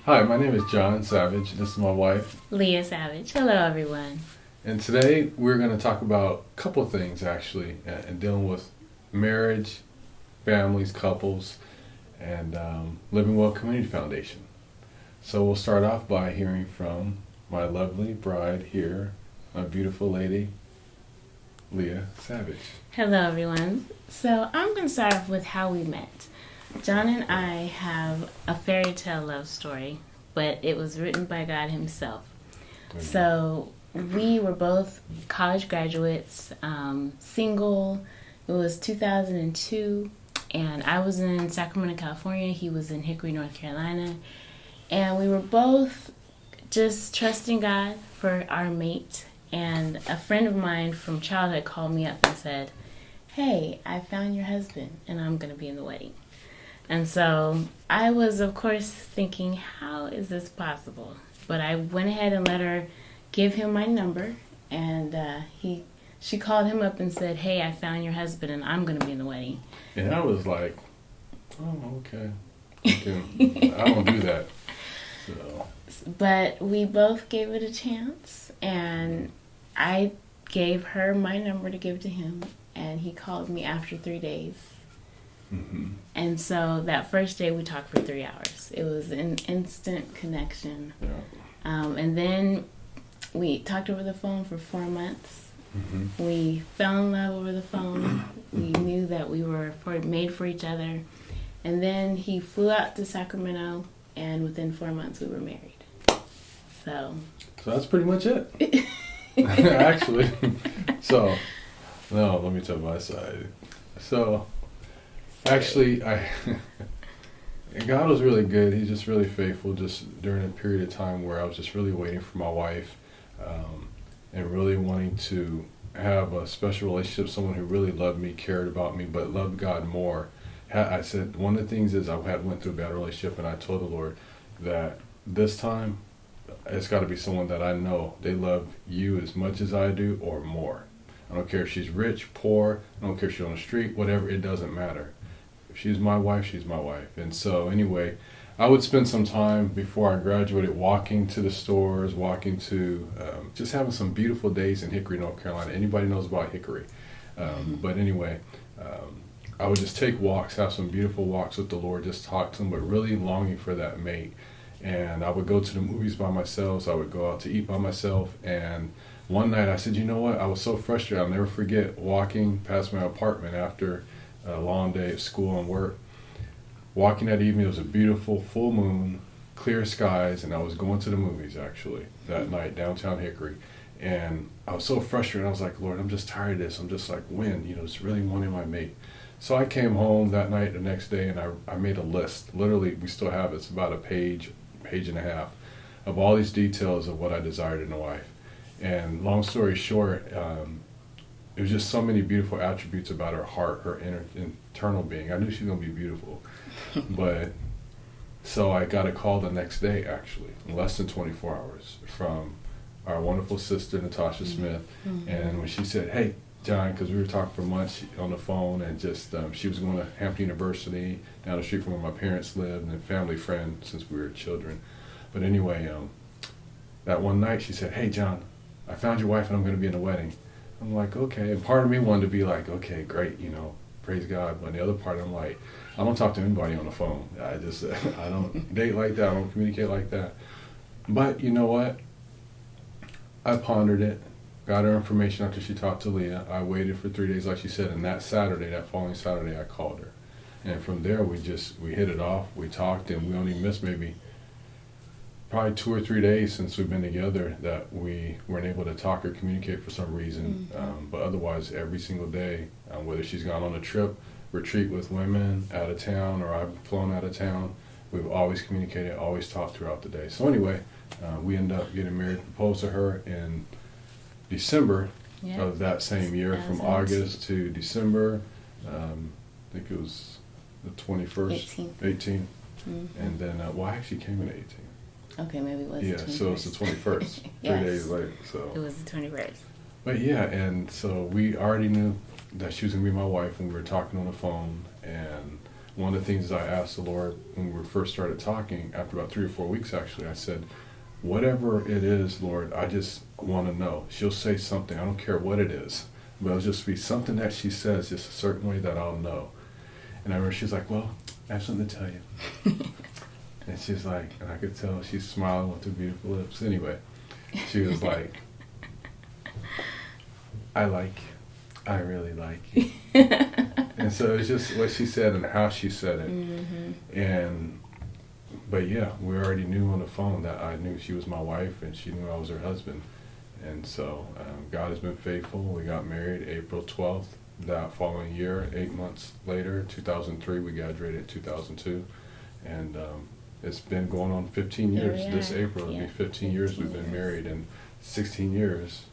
Hi, my name is John Savage. This is my wife. Leah Savage. Hello, everyone. And today we're going to talk about a couple of things actually, and dealing with marriage, families, couples, and Living Well Community Foundation. So we'll start off by hearing from my lovely bride here, my beautiful lady, Leah Savage. Hello, everyone. So I'm going to start off with how we met. John and I have a fairy tale love story, but it was written by God Himself. So we were both college graduates, single. It was 2002, and I was in Sacramento, California. He was in Hickory, North Carolina. And we were both just trusting God for our mate. And a friend of mine from childhood called me up and said, "Hey, I found your husband, and I'm going to be in the wedding." And so I was, of course, thinking, how is this possible? But I went ahead and let her give him my number, and she called him up and said, "Hey, I found your husband, and I'm going to be in the wedding." And I was like, oh, okay. I don't do that. So. But we both gave it a chance, and I gave her my number to give to him, and he called me after 3 days. Mm-hmm. And so that first day we talked for 3 hours. It was an instant connection. Yeah. And then we talked over the phone for 4 months. Mm-hmm. We fell in love over the phone. We knew that we were made for each other. And then he flew out to Sacramento, and within 4 months we were married. So that's pretty much it. Actually. So, no, let me tell my side. So, actually, God was really good. He's just really faithful just during a period of time where I was just really waiting for my wife and really wanting to have a special relationship, someone who really loved me, cared about me, but loved God more. I said, one of the things is I had went through a bad relationship, and I told the Lord that this time it's got to be someone that I know they love you as much as I do or more. I don't care if she's rich, poor, I don't care if she's on the street, whatever, it doesn't matter. If she's my wife, she's my wife. And so anyway, I would spend some time before I graduated walking to the stores, walking to, just having some beautiful days in Hickory, North Carolina. Anybody knows about Hickory. But anyway, I would just take walks, have some beautiful walks with the Lord, just talk to Him, but really longing for that mate. And I would go to the movies by myself, so I would go out to eat by myself. And one night I said, you know what, I was so frustrated. I'll never forget walking past my apartment after a long day at school and work. Walking that evening, it was a beautiful full moon, clear skies, and I was going to the movies actually that night, downtown Hickory. And I was so frustrated. I was like, Lord, I'm just tired of this. I'm just like, when? It's really wanting my mate. So I came home that night, the next day, and I made a list. Literally, we still have it. It's about a page and a half of all these details of what I desired in a wife. And long story short, it was just so many beautiful attributes about her heart, her internal being. I knew she was going to be beautiful. But so I got a call the next day, actually, in less than 24 hours, from our wonderful sister, Natasha Smith. Mm-hmm. And when she said, "Hey, John," because we were talking for months on the phone, and just she was going to Hampton University down the street from where my parents lived, and a family friend since we were children. But anyway, that one night she said, "Hey, John, I found your wife and I'm going to be in the wedding." I'm like, okay. And part of me wanted to be like, okay, great, praise God. But the other part, I'm like, I don't talk to anybody on the phone. I don't date like that. I don't communicate like that. But you know what? I pondered it, got her information after she talked to Leah. I waited for 3 days, like she said, and that following Saturday, I called her. And from there, we hit it off. We talked, and we only missed maybe probably 2 or 3 days since we've been together that we weren't able to talk or communicate for some reason. Mm-hmm. But otherwise, every single day, whether she's gone on a trip, retreat with women out of town, or I've flown out of town, we've always communicated, always talked throughout the day. So anyway, we ended up getting married, proposed to her in December of that same year, from August to December. I think it was the 21st, 18. Mm-hmm. And then, I actually came in 18. Okay, maybe it was the 21st. So it's the 21st, Yes. 3 days later. So It was the 21st. But yeah, and so we already knew that she was going to be my wife when we were talking on the phone, and one of the things I asked the Lord when we first started talking, after about 3 or 4 weeks actually, I said, whatever it is, Lord, I just want to know. She'll say something, I don't care what it is, but it'll just be something that she says just a certain way that I'll know. And I remember she's like, well, I have something to tell you. And she's like, and I could tell she's smiling with her beautiful lips. Anyway, she was like, I like you. I really like you. And so it's just what she said and how she said it. Mm-hmm. But yeah, we already knew on the phone that I knew she was my wife and she knew I was her husband. And so God has been faithful. We got married April 12th that following year. 8 months later, 2003, we graduated in 2002. And it's been going on 15 years. This April, it'll be 15 years we've been married, and 16 years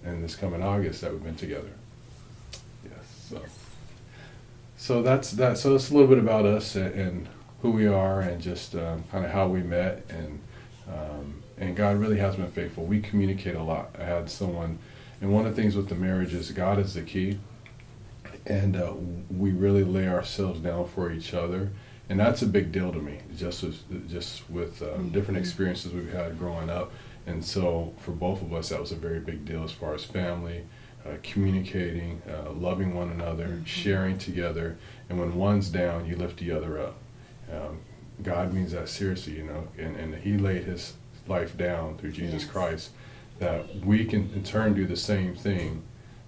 in this coming August that we've been together. Yes. So that's that. So it's a little bit about us and who we are, and just kind of how we met, and God really has been faithful. We communicate a lot. I had someone, and one of the things with the marriage is God is the key, and we really lay ourselves down for each other. And that's a big deal to me, just with different experiences we've had growing up. And so for both of us, that was a very big deal as far as family, communicating, loving one another, sharing together. And when one's down, you lift the other up. God means that seriously, and He laid His life down through Jesus Christ, that we can in turn do the same thing,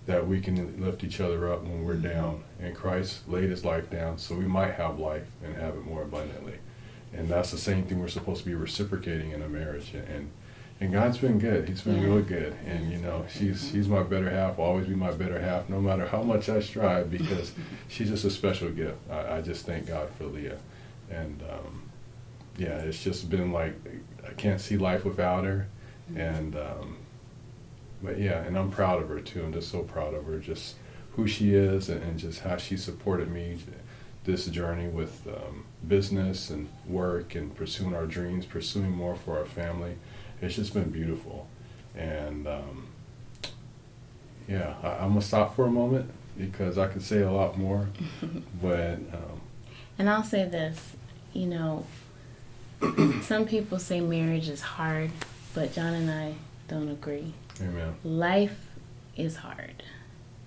that we can lift each other up when we're down. And Christ laid His life down so we might have life and have it more abundantly. And that's the same thing we're supposed to be reciprocating in a marriage. And God's been good. He's been really good. And she's my better half, will always be my better half, no matter how much I strive, because she's just a special gift. I just thank God for Leah. And it's just been like, I can't see life without her. And and I'm proud of her too. I'm just so proud of her, just who she is, and just how she supported me this journey with business and work and pursuing our dreams, pursuing more for our family. It's just been beautiful. And I'm gonna stop for a moment because I could say a lot more, but and I'll say this, some people say marriage is hard, but John and I don't agree. Amen. Life is hard,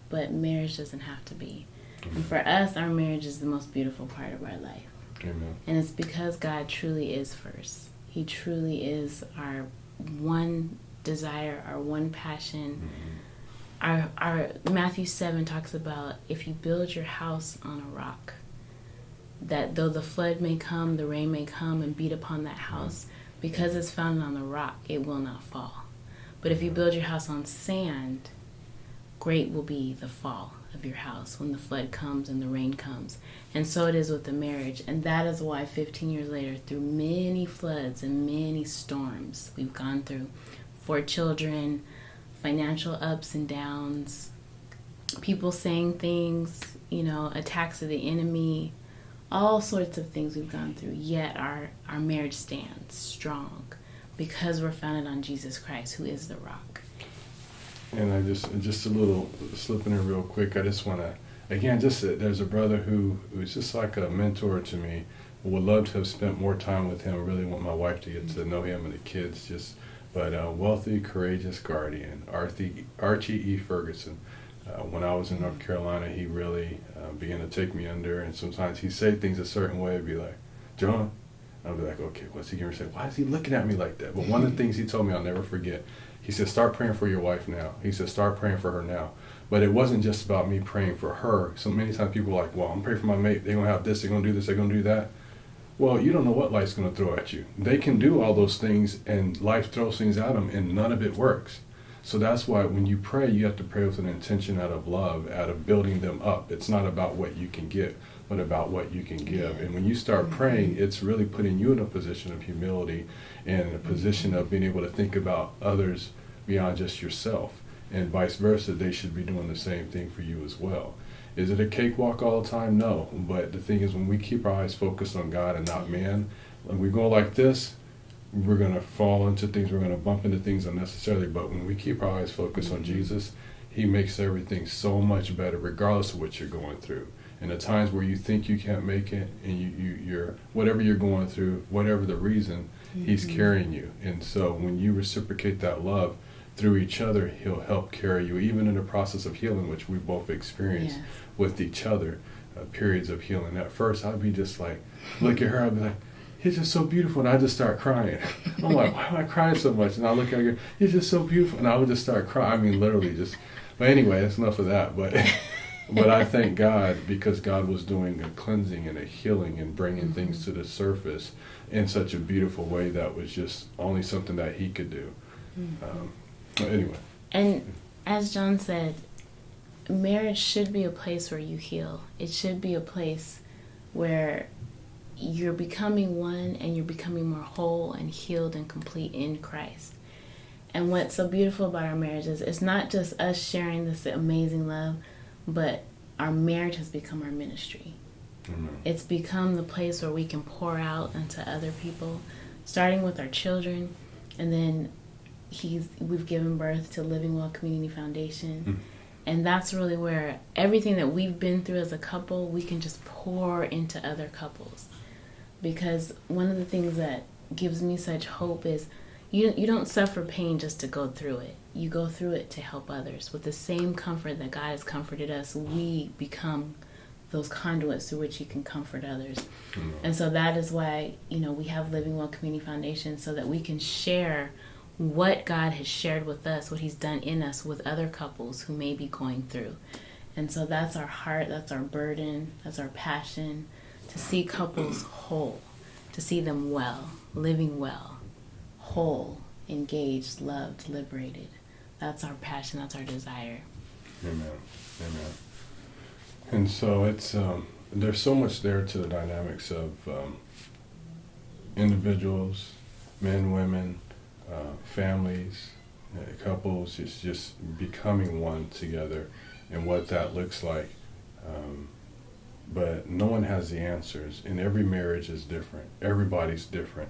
but marriage doesn't have to be. Amen. And for us, our marriage is the most beautiful part of our life. Amen. And it's because God truly is first. He truly is our one desire, our one passion. Mm-hmm. Our Matthew 7 talks about, if you build your house on a rock, that though the flood may come, the rain may come and beat upon that house, because it's founded on the rock, it will not fall. But if you build your house on sand, great will be the fall of your house when the flood comes and the rain comes. And so it is with the marriage. And that is why 15 years later, through many floods and many storms we've gone through, 4 children, financial ups and downs, people saying things, attacks of the enemy, all sorts of things we've gone through, yet our marriage stands strong because we're founded on Jesus Christ, who is the rock. And I just a little slipping in real quick, I just want to, again, there's a brother who's just like a mentor to me. Would love to have spent more time with him. I really want my wife to get to know him and the kids, but wealthy, courageous guardian, Archie E. Ferguson. When I was in North Carolina, he really began to take me under, and sometimes he'd say things a certain way. I'd be like, John. I'd be like, okay, what's he going to say? Why is he looking at me like that? But one of the things he told me I'll never forget, he said, start praying for your wife now. He said, start praying for her now. But it wasn't just about me praying for her. So many times people are like, well, I'm praying for my mate. They're going to have this, they're going to do this, they're going to do that. Well, you don't know what life's going to throw at you. They can do all those things, and life throws things at them, and none of it works. So that's why when you pray, you have to pray with an intention out of love, out of building them up. It's not about what you can get, but about what you can give. And when you start praying, it's really putting you in a position of humility and a position of being able to think about others beyond just yourself. And vice versa, they should be doing the same thing for you as well. Is it a cakewalk all the time? No. But the thing is, when we keep our eyes focused on God and not man, when we go like this, we're going to fall into things, we're going to bump into things unnecessarily. But when we keep our eyes focused on Jesus, He makes everything so much better, regardless of what you're going through. And the times where you think you can't make it, and you're whatever you're going through, whatever the reason, he's carrying you. And so when you reciprocate that love through each other, he'll help carry you, even in the process of healing, which we both experienced with each other, periods of healing. At first, I'd be just like, look at her, I'd be like, he's just so beautiful, and I just start crying. I'm like, why am I crying so much? And I look at her, he's just so beautiful, and I would just start crying. I mean, literally just. But anyway, that's enough of that. But but I thank God, because God was doing a cleansing and a healing and bringing things to the surface in such a beautiful way that was just only something that he could do. But anyway. And as John said, marriage should be a place where you heal. It should be a place where you're becoming one, and you're becoming more whole and healed and complete in Christ. And what's so beautiful about our marriage is it's not just us sharing this amazing love, but our marriage has become our ministry. It's become the place where we can pour out into other people, starting with our children, and then we've given birth to Living Well Community Foundation. And that's really where everything that we've been through as a couple, we can just pour into other couples. Because one of the things that gives me such hope is you don't suffer pain just to go through it. You go through it to help others. With the same comfort that God has comforted us, we become those conduits through which you can comfort others. And so that is why, we have Living Well Community Foundation, so that we can share what God has shared with us, what he's done in us, with other couples who may be going through. And so that's our heart, that's our burden, that's our passion, to see couples whole, to see them well, living well, whole, engaged, loved, liberated. That's our passion, that's our desire. Amen. And so it's there's so much there to the dynamics of individuals, men, women, families, couples. It's just becoming one together, and what that looks like. But no one has the answers, and every marriage is different. Everybody's different,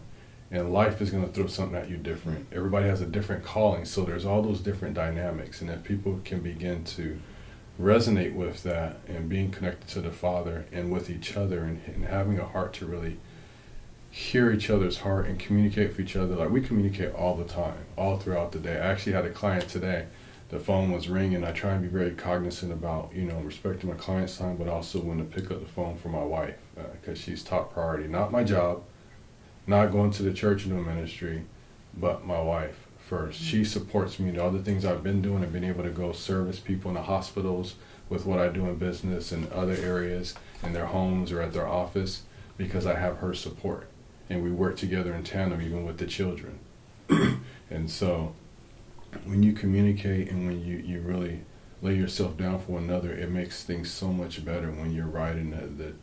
and life is going to throw something at you different. Everybody has a different calling, so there's all those different dynamics, and if people can begin to resonate with that, and being connected to the Father and with each other, and having a heart to really hear each other's heart and communicate with each other. Like, we communicate all the time, all throughout the day. I actually had a client today. The phone was ringing. I try and be very cognizant about, respecting my client's time, but also when to pick up the phone for my wife, because she's top priority. Not my job, not going to the church and the ministry, but my wife first. She supports me in all the things I've been doing. I've been able to go service people in the hospitals with what I do in business and other areas, in their homes or at their office, because I have her support. And we work together in tandem, even with the children. And so when you communicate, and when you really lay yourself down for one another, it makes things so much better when you're riding the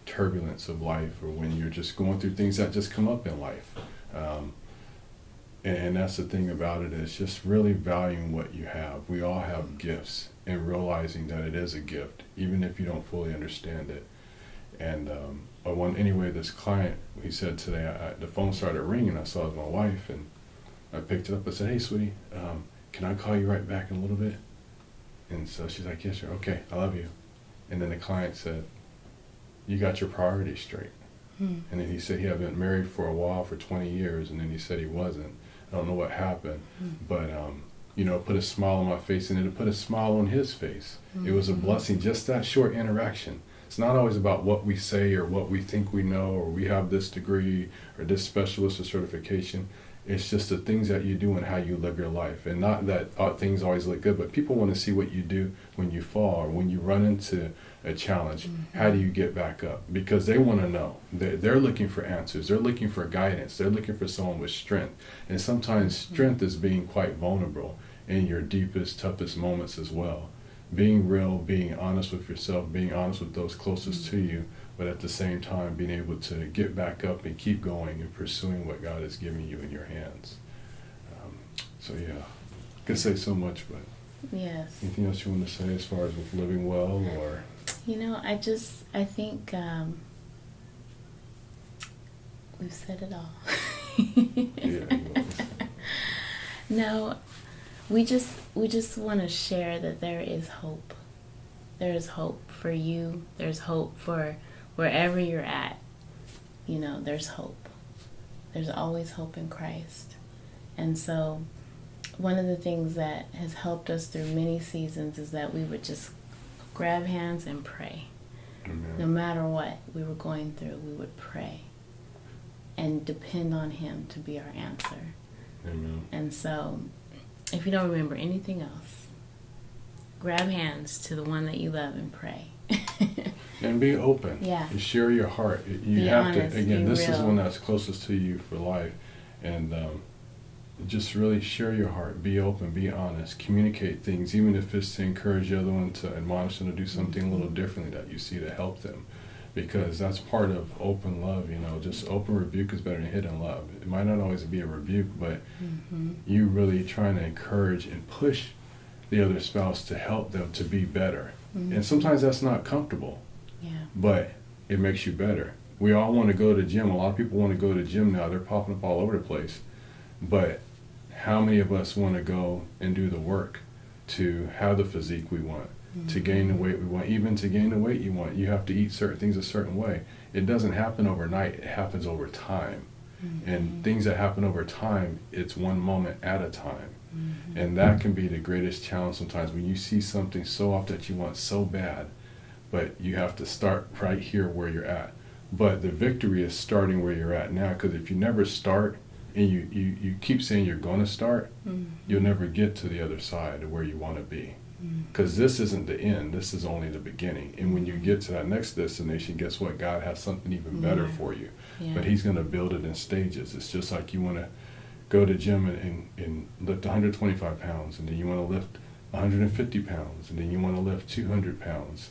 turbulence of life, or when you're just going through things that just come up in life. And that's the thing about it, is just really valuing what you have. We all have gifts, and realizing that it is a gift, even if you don't fully understand it. And this client, he said today, the phone started ringing. I saw it was my wife, and I picked it up. I said, "Hey, sweetie, can I call you right back in a little bit?" And so she's like, "Yes, sir. Okay, I love you." And then the client said, "You got your priorities straight." And then he said he had been married for a while, for 20 years, and then he said he wasn't. I don't know what happened, but it put a smile on my face, and it put a smile on his face. It was a blessing, just that short interaction. It's not always about what we say or what we think we know, or we have this degree or this specialist or certification. It's just the things that you do and how you live your life. And not that things always look good, but people want to see what you do when you fall, or when you run into a challenge. How do you get back up? Because they want to know. They're looking for answers. They're looking for guidance. They're looking for someone with strength. And sometimes strength is being quite vulnerable in your deepest, toughest moments as well. Being real, being honest with yourself, being honest with those closest to you, but at the same time being able to get back up and keep going and pursuing what God has given you in your hands. I could say so much, but yes. Anything else you want to say as far as with living well, or? I think we've said it all. No, we just want to share that there is hope. there's hope for you. There's hope for wherever you're at. You know, there's hope. There's always hope in Christ. And so one of the things that has helped us through many seasons is that we would just grab hands and pray. Amen. No matter what we were going through, we would pray and depend on Him to be our answer. Amen. And so, if you don't remember anything else, grab hands to the one that you love and pray. And be open. Yeah. And share your heart. You Be have honest, to, again, be this is real. one that's closest to you for life. And just really share your heart. Be open. Be honest. Communicate things, even if it's to encourage the other one, to admonish them to do something a little differently that you see to help them. Because that's part of open love, you know. Just open rebuke is better than hidden love. It might not always be a rebuke, but you really trying to encourage and push the other spouse to help them to be better. And sometimes that's not comfortable, but it makes you better. We all want to go to the gym. A lot of people want to go to the gym now. They're popping up all over the place. But how many of us want to go and do the work to have the physique we want? To gain the weight we want, even to gain the weight you want, you have to eat certain things a certain way. It doesn't happen overnight, it happens over time. And things that happen over time, it's one moment at a time. And that can be the greatest challenge sometimes, when you see something so off that you want so bad, but you have to start right here where you're at. But the victory is starting where you're at now, because if you never start, and you keep saying you're going to start, you'll never get to the other side of where you want to be. Because this isn't the end, this is only the beginning. And when you get to that next destination, guess what? God has something even better for you. But He's going to build it in stages. It's just like you want to go to the gym and lift 125 pounds, and then you want to lift 150 pounds, and then you want to lift 200 pounds.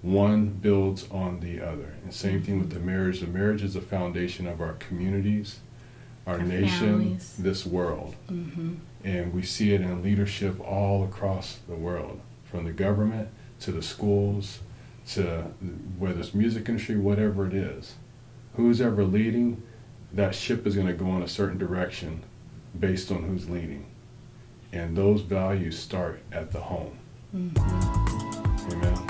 One builds on the other. And same thing with the marriage. The marriage is the foundation of our communities, our nation, families. This world. And we see it in leadership all across the world, from the government to the schools to whether it's music industry, whatever it is. Who's ever leading, that ship is going to go in a certain direction based on who's leading. And those values start at the home. Amen.